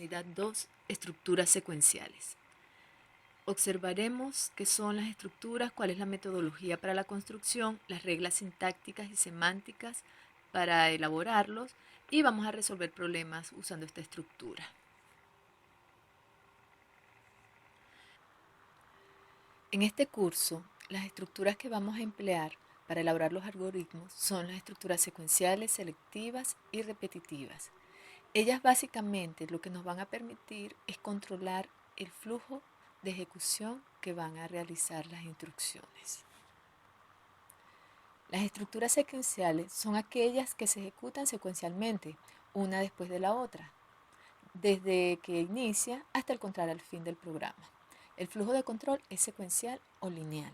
Unidad 2, estructuras secuenciales. Observaremos qué son las estructuras, cuál es la metodología para la construcción, las reglas sintácticas y semánticas para elaborarlos y vamos a resolver problemas usando esta estructura. En este curso, las estructuras que vamos a emplear para elaborar los algoritmos son las estructuras secuenciales, selectivas y repetitivas. Ellas básicamente lo que nos van a permitir es controlar el flujo de ejecución que van a realizar las instrucciones. Las estructuras secuenciales son aquellas que se ejecutan secuencialmente, una después de la otra, desde que inicia hasta encontrar al fin del programa. El flujo de control es secuencial o lineal.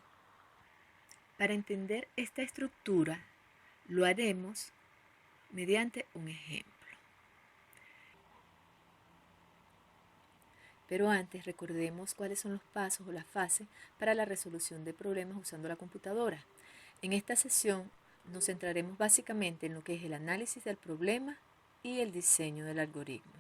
Para entender esta estructura, lo haremos mediante un ejemplo. Pero antes recordemos cuáles son los pasos o las fases para la resolución de problemas usando la computadora. En esta sesión nos centraremos básicamente en lo que es el análisis del problema y el diseño del algoritmo.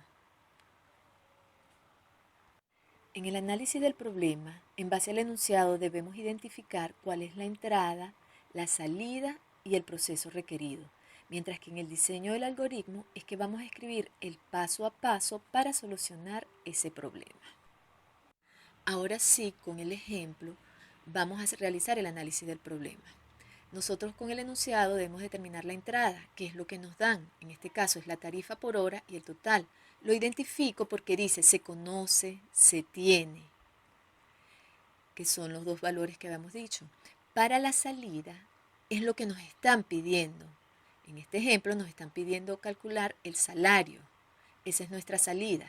En el análisis del problema, en base al enunciado debemos identificar cuál es la entrada, la salida y el proceso requerido, mientras que en el diseño del algoritmo es que vamos a escribir el paso a paso para solucionar ese problema. Ahora sí, con el ejemplo, vamos a realizar el análisis del problema. Nosotros con el enunciado debemos determinar la entrada, que es lo que nos dan. En este caso es la tarifa por hora y el total. Lo identifico porque dice se conoce, se tiene, que son los dos valores que habíamos dicho. Para la salida es lo que nos están pidiendo. En este ejemplo nos están pidiendo calcular el salario. Esa es nuestra salida.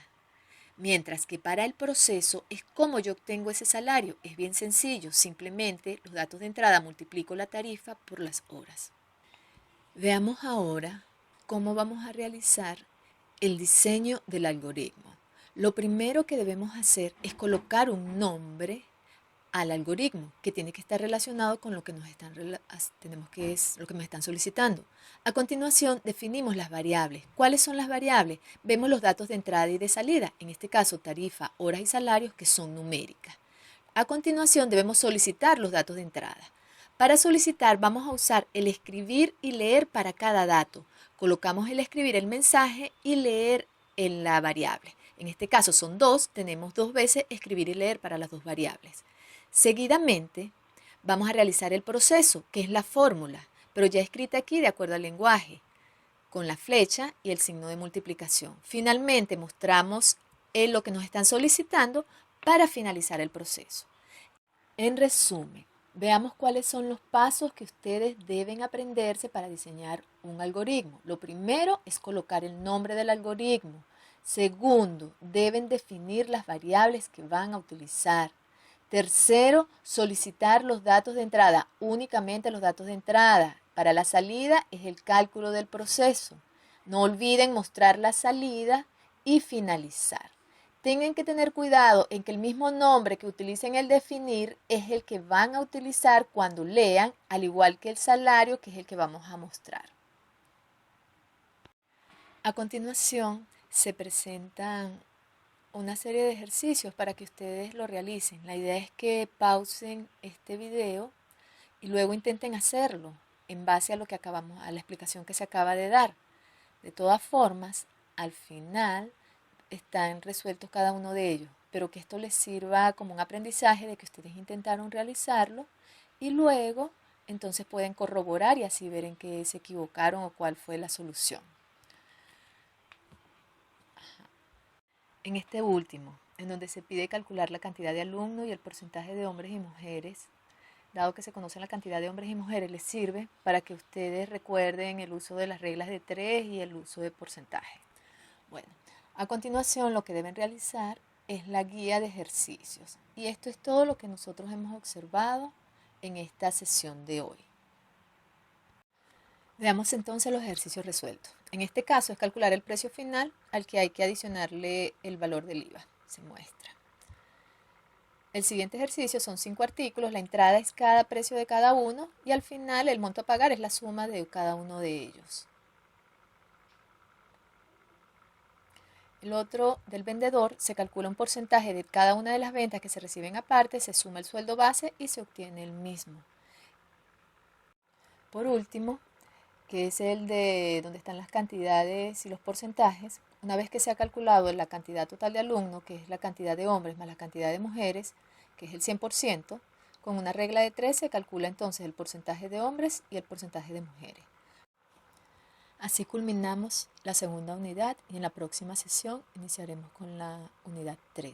Mientras que para el proceso es cómo yo obtengo ese salario. Es bien sencillo, simplemente los datos de entrada multiplico la tarifa por las horas. Veamos ahora cómo vamos a realizar el diseño del algoritmo. Lo primero que debemos hacer es colocar un nombre al algoritmo que tiene que estar relacionado con lo que nos están solicitando. A continuación definimos las variables. ¿Cuáles son las variables? Vemos los datos de entrada y de salida, en este caso tarifa, horas y salarios, que son numéricas. A continuación debemos solicitar los datos de entrada. Para solicitar vamos a usar el escribir y leer para cada dato. Colocamos el escribir el mensaje y leer en la variable. En este caso son dos, tenemos dos veces escribir y leer para las dos variables. Seguidamente vamos a realizar el proceso, que es la fórmula, pero ya escrita aquí de acuerdo al lenguaje, con la flecha y el signo de multiplicación. Finalmente mostramos lo que nos están solicitando para finalizar el proceso. En resumen, veamos cuáles son los pasos que ustedes deben aprenderse para diseñar un algoritmo. Lo primero es colocar el nombre del algoritmo. Segundo, deben definir las variables que van a utilizar. Tercero, solicitar los datos de entrada, únicamente los datos de entrada. Para la salida es el cálculo del proceso. No olviden mostrar la salida y finalizar. Tengan que tener cuidado en que el mismo nombre que utilicen el definir es el que van a utilizar cuando lean, al igual que el salario, que es el que vamos a mostrar. A continuación se presentan una serie de ejercicios para que ustedes lo realicen. La idea es que pausen este video y luego intenten hacerlo en base a lo que a la explicación que se acaba de dar. De todas formas, al final están resueltos cada uno de ellos, pero que esto les sirva como un aprendizaje de que ustedes intentaron realizarlo y luego entonces pueden corroborar y así ver en qué se equivocaron o cuál fue la solución. En este último, en donde se pide calcular la cantidad de alumnos y el porcentaje de hombres y mujeres, dado que se conoce la cantidad de hombres y mujeres, les sirve para que ustedes recuerden el uso de las reglas de 3 y el uso de porcentaje. Bueno, a continuación lo que deben realizar es la guía de ejercicios. Y esto es todo lo que nosotros hemos observado en esta sesión de hoy. Veamos entonces los ejercicios resueltos. En este caso es calcular el precio final al que hay que adicionarle el valor del IVA. Se muestra. El siguiente ejercicio son 5 artículos, la entrada es cada precio de cada uno y al final el monto a pagar es la suma de cada uno de ellos. el otro del vendedor, se calcula un porcentaje de cada una de las ventas que se reciben aparte, se suma el sueldo base y se obtiene el mismo. Por último, que es el de donde están las cantidades y los porcentajes, una vez que se ha calculado la cantidad total de alumnos, que es la cantidad de hombres más la cantidad de mujeres, que es el 100%, con una regla de 3 se calcula entonces el porcentaje de hombres y el porcentaje de mujeres. Así culminamos la segunda unidad y en la próxima sesión iniciaremos con la unidad 3.